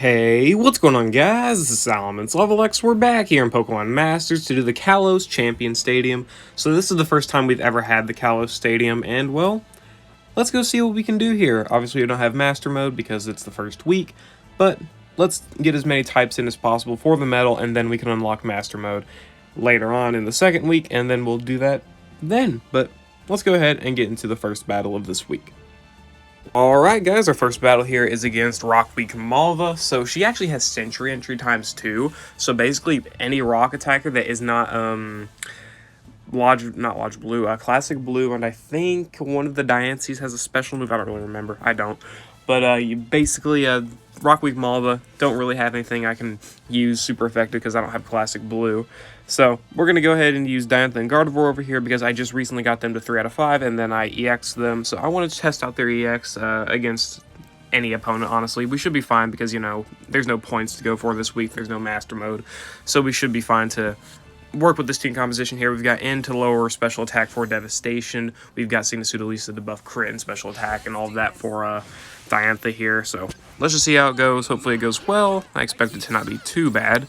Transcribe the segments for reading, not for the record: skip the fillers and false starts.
Hey, what's going on, guys? This is Solomon's Level X. We're back here in Pokemon Masters to do the KALOS Champion Stadium. So this is the first time we've ever had the KALOS Stadium, and well, let's go see what we can do here. Obviously, we don't have Master Mode because it's the first week, but let's get as many types in as possible for the medal, and then we can unlock Master Mode later on in the second week, and then we'll do that then. But let's go ahead and get into the first battle of this week. Alright guys, our first battle here is against Rockweak Malva. So she actually has Sentry entry times 2. So basically any rock attacker that is not Lodge Blue, Classic Blue, and I think one of the Diancies has a special move. I don't really remember. I don't. But you basically Rockweak Malva don't really have anything I can use super effective because I don't have Classic Blue. So we're going to go ahead and use Diantha and Gardevoir over here because I just recently got them to 3 out of 5 and then I EX'd them. So I want to test out their EX against any opponent, honestly. We should be fine because, you know, there's no points to go for this week. There's no Master Mode. So we should be fine to work with this team composition here. We've got N to lower special attack for Devastation. We've got Signasudalisa to buff crit and special attack and all of that for Diantha here. So let's just see how it goes. Hopefully it goes well. I expect it to not be too bad.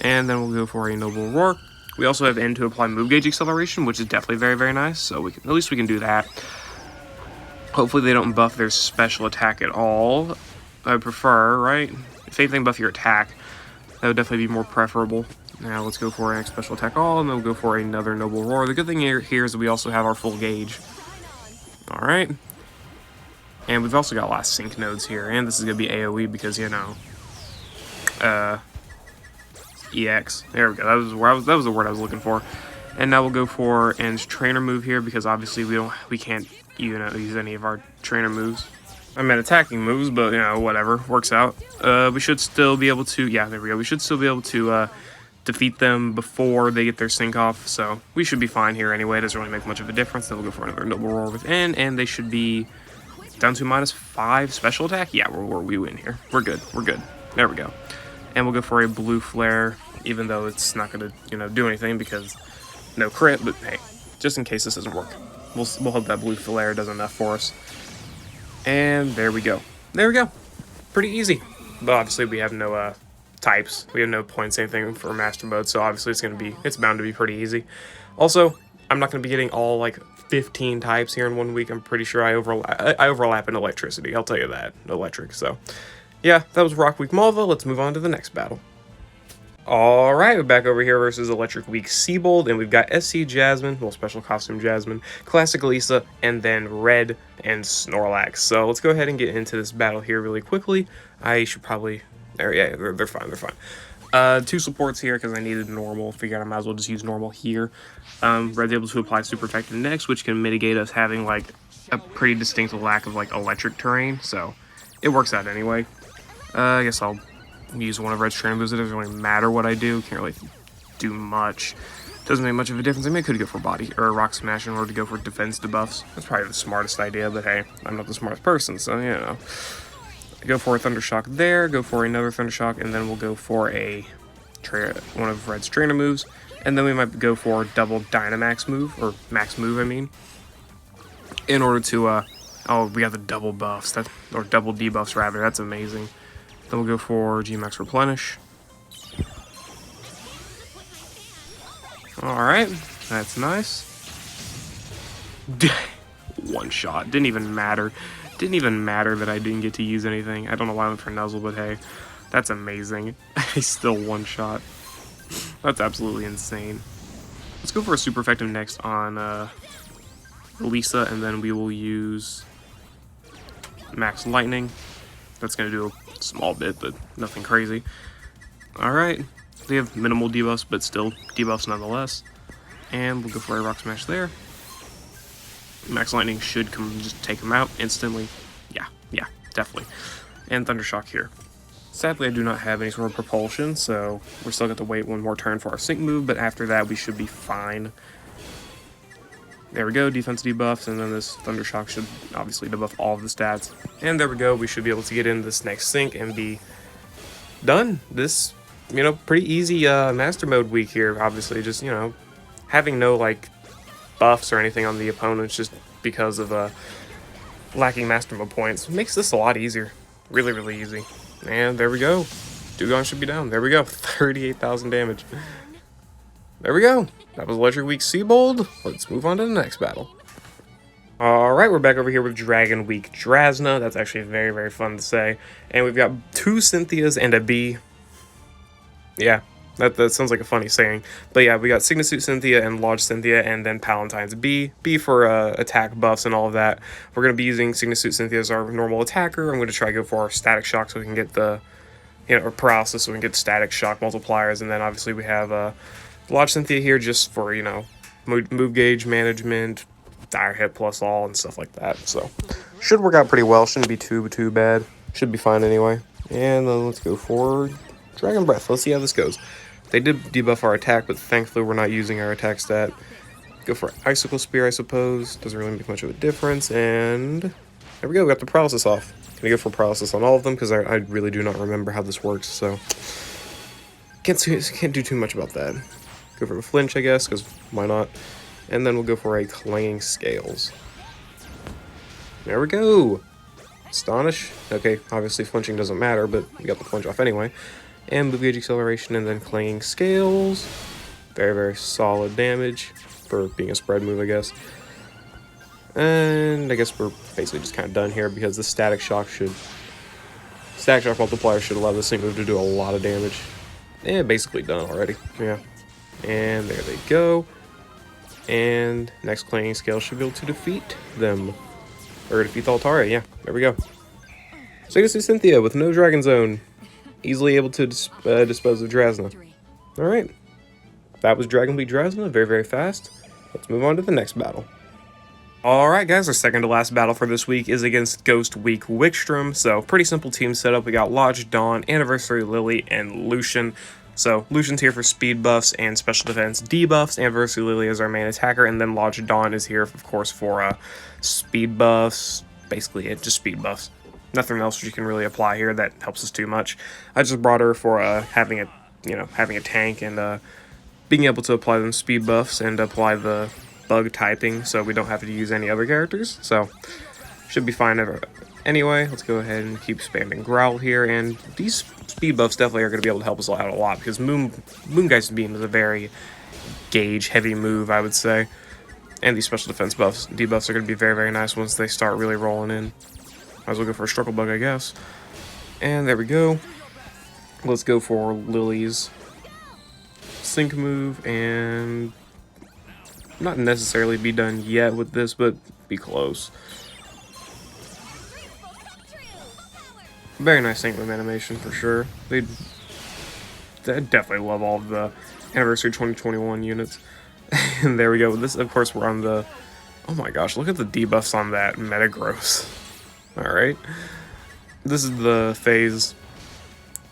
And then we'll go for a Noble Roar. We also have N to apply Move Gauge Acceleration, which is definitely very, very nice. So we can, at least we can do that. Hopefully they don't buff their special attack at all. I prefer, right? If anything, buff your attack. That would definitely be more preferable. Now let's go for a special attack all, and then we'll go for another Noble Roar. The good thing here is that we also have our full gauge. Alright. And we've also got last sync nodes here, and this is going to be AoE because, you know, EX. There we go. That was the word I was looking for. And now we'll go for N's trainer move here because obviously we can't use any of our trainer moves. I meant attacking moves, but you know, whatever, works out. We should still be able to, yeah, there we go. We should still be able to defeat them before they get their sync off, so we should be fine here anyway. It doesn't really make much of a difference. Then we'll go for another Noble Roar with N, and they should be down to -5 special attack. Yeah, we win here. We're good. We're good. There we go. And we'll go for a Blue Flare, even though it's not going to, you know, do anything because no crit, but hey, just in case this doesn't work. We'll hope that Blue Flare does enough for us. And there we go. There we go. Pretty easy. But obviously we have no types. We have no points, anything for Master Mode, so obviously it's bound to be pretty easy. Also, I'm not going to be getting all, like, 15 types here in 1 week. I'm pretty sure I overlap in electricity. I'll tell you that. Electric, so. Yeah, that was Rockweak Malva. Let's move on to the next battle. Alright, we're back over here versus Electric Weak Seabold, and we've got SC Jasmine, well, Special Costume Jasmine, Classic Lisa, and then Red and Snorlax. So let's go ahead and get into this battle here really quickly. I should probably, yeah, they're fine, they're fine. 2 supports here because I needed normal. Figured I might as well just use normal here. Red's able to apply Super Effective next, which can mitigate us having, like, a pretty distinct lack of, like, electric terrain, so it works out anyway. I guess I'll use one of Red's trainer moves. It doesn't really matter what I do. Can't really do much. Doesn't make much of a difference. I mean, I could go for body or rock smash in order to go for defense debuffs. That's probably the smartest idea, but hey, I'm not the smartest person, so you know. Go for a Thundershock there. Go for another Thundershock, and then we'll go for a one of Red's trainer moves, and then we might go for double Dynamax move or max move. I mean, in order to oh, we got the double buffs or double debuffs rather. That's amazing. Then we'll go for G-Max Replenish. Alright, that's nice. One shot. Didn't even matter. Didn't even matter that I didn't get to use anything. I don't know why I went for Nuzzle, but hey, that's amazing. I still one shot. That's absolutely insane. Let's go for a super effective next on Lisa, and then we will use Max Lightning. That's going to do a small bit, but nothing crazy. Alright, they have minimal debuffs, but still debuffs nonetheless. And we'll go for a Rock Smash there. Max Lightning should just take him out instantly. Yeah, definitely. And Thundershock here. Sadly, I do not have any sort of propulsion, so we're still going to wait one more turn for our sync move, but after that we should be fine. There we go, defense debuffs, and then this Thundershock should obviously debuff all of the stats. And there we go, we should be able to get into this next sync and be done. This, you know, pretty easy Master Mode week here, obviously. Just, you know, having no, like, buffs or anything on the opponents just because of lacking Master Mode points makes this a lot easier. Really, really easy. And there we go. Dugong should be down. There we go. 38,000 damage. There we go. That was Electric Week Seabold. Let's move on to the next battle. Alright, we're back over here with Dragon Week Drasna. That's actually very, very fun to say. And we've got 2 Cynthias and a B. Yeah, that sounds like a funny saying. But yeah, we got Signasuit Cynthia and Lodge Cynthia, and then Palatine's B. B for attack buffs and all of that. We're going to be using Signasuit Cynthia as our normal attacker. I'm going to try to go for our Static Shock so we can get the, or Paralysis so we can get Static Shock multipliers. And then obviously we have Lodge Cynthia here just for, move gauge management, dire hit plus all, and stuff like that. So, should work out pretty well. Shouldn't be too bad. Should be fine anyway. And then let's go for Dragon Breath. Let's see how this goes. They did debuff our attack, but thankfully we're not using our attack stat. Go for Icicle Spear, I suppose. Doesn't really make much of a difference. And there we go. We got the Paralysis off. Gonna go for Paralysis on all of them because I really do not remember how this works. So can't do too much about that. Go for a Flinch, I guess, because why not? And then we'll go for a Clanging Scales. There we go. Astonish. Okay, obviously flinching doesn't matter, but we got the flinch off anyway. And Move Gauge Acceleration, and then Clanging Scales. Very, very solid damage for being a spread move, I guess. And I guess we're basically just kind of done here because the Static Shock multiplier should allow this thing move to do a lot of damage. And basically done already. Yeah. And there they go. And next Clanging Scale should be able to defeat them. Or defeat the Altare, yeah. There we go. So I guess it's Cynthia with no Dragon Zone. Easily able to dispose of Drasna. Alright. That was Dragon Week Drasna. Very, very fast. Let's move on to the next battle. Alright guys, our second to last battle for this week is against Ghost Week Wickstrom. So, pretty simple team setup. We got Lodge, Dawn, Anniversary Lily, and Lucian. So, Lucian's here for speed buffs and special defense debuffs. Anniversary Lily is our main attacker, and then Lodge Dawn is here, of course, for speed buffs. Basically, just speed buffs. Nothing else you can really apply here that helps us too much. I just brought her for having a tank and being able to apply them speed buffs and apply the bug typing, so we don't have to use any other characters. So, should be fine anyway. Let's go ahead and keep spamming Growl here, and these speed buffs definitely are going to be able to help us out a lot because Moongeist Beam is a very gauge-heavy move, I would say. And these special defense debuffs are going to be very, very nice once they start really rolling in. Might as well go for a Struggle Bug, I guess. And there we go. Let's go for Lily's Sync move, and not necessarily be done yet with this, but be close. Very nice sync move animation for sure. They definitely love all of the Anniversary 2021 units. And there we go. This, of course, we're on the... Oh my gosh, look at the debuffs on that Metagross. Alright. This is the phase,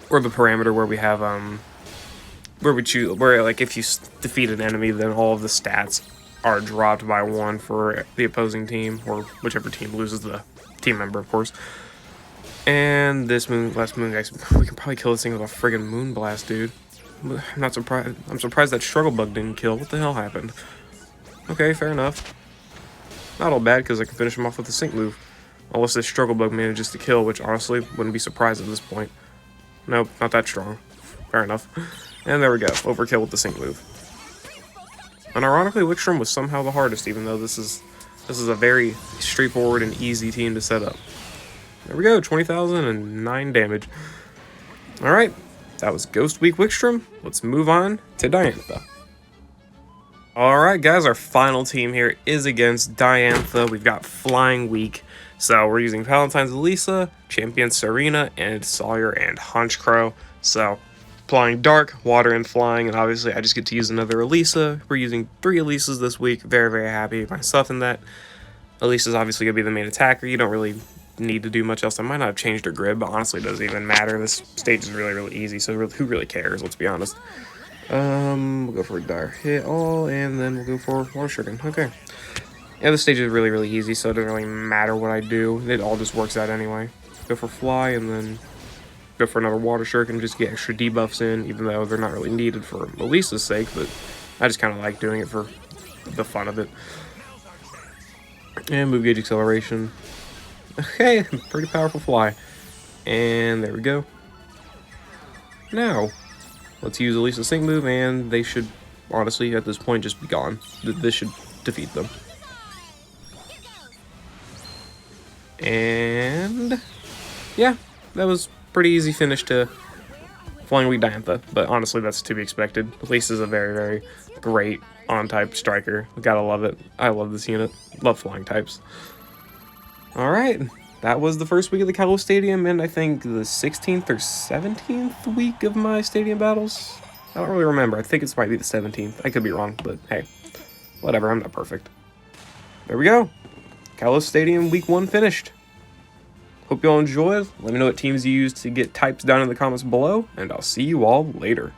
or the parameter where we have, where like, if you defeat an enemy, then all of the stats are dropped by 1 for the opposing team, or whichever team loses the team member, of course. And this last Moongeist, we can probably kill this thing with a friggin' Moonblast, dude. I'm not surprised. I'm surprised that Struggle Bug didn't kill. What the hell happened? Okay, fair enough. Not all bad, because I can finish him off with a Sync move. Unless this Struggle Bug manages to kill, which honestly wouldn't be surprised at this point. Nope, not that strong. Fair enough. And there we go. Overkill with the Sync move. And ironically, Wickstrom was somehow the hardest, even though this is a very straightforward and easy team to set up. There we go, 20,009 damage. Alright, that was Ghost Week Wickstrom. Let's move on to Diantha. Alright guys, our final team here is against Diantha. We've got Flying Week. So we're using Palatine's Elisa, Champion Serena, and Sawyer and Honchkrow. So applying Dark, Water, and Flying, and obviously I just get to use another Elisa. We're using 3 Elisas this week. Very, very happy with myself in that. Elisa's obviously going to be the main attacker. You don't really need to do much else. I might not have changed her grid, but honestly it doesn't even matter. This stage is really, really easy, so who really cares, let's be honest. We'll go for a Dire Hit All, and then we'll go for Water Shuriken. Okay. Yeah, this stage is really, really easy, so it doesn't really matter what I do. It all just works out anyway. Go for Fly, and then go for another Water Shuriken, just get extra debuffs in, even though they're not really needed for Elisa's sake, but I just kind of like doing it for the fun of it. And Move Gauge Acceleration. Okay, pretty powerful Fly. And there we go. Now, let's use at least a sync move, and they should, honestly, at this point, just be gone. This should defeat them. And yeah, that was pretty easy finish to Flying Weak Diantha, but honestly, that's to be expected. Elise is a very, very great on-type striker. Gotta love it. I love this unit. Love flying types. Alright, that was the first week of the KALOS Stadium, and I think the 16th or 17th week of my stadium battles? I don't really remember. I think it might be the 17th. I could be wrong, but hey, whatever, I'm not perfect. There we go. KALOS Stadium Week 1 finished. Hope you all enjoyed. Let me know what teams you used to get types down in the comments below, and I'll see you all later.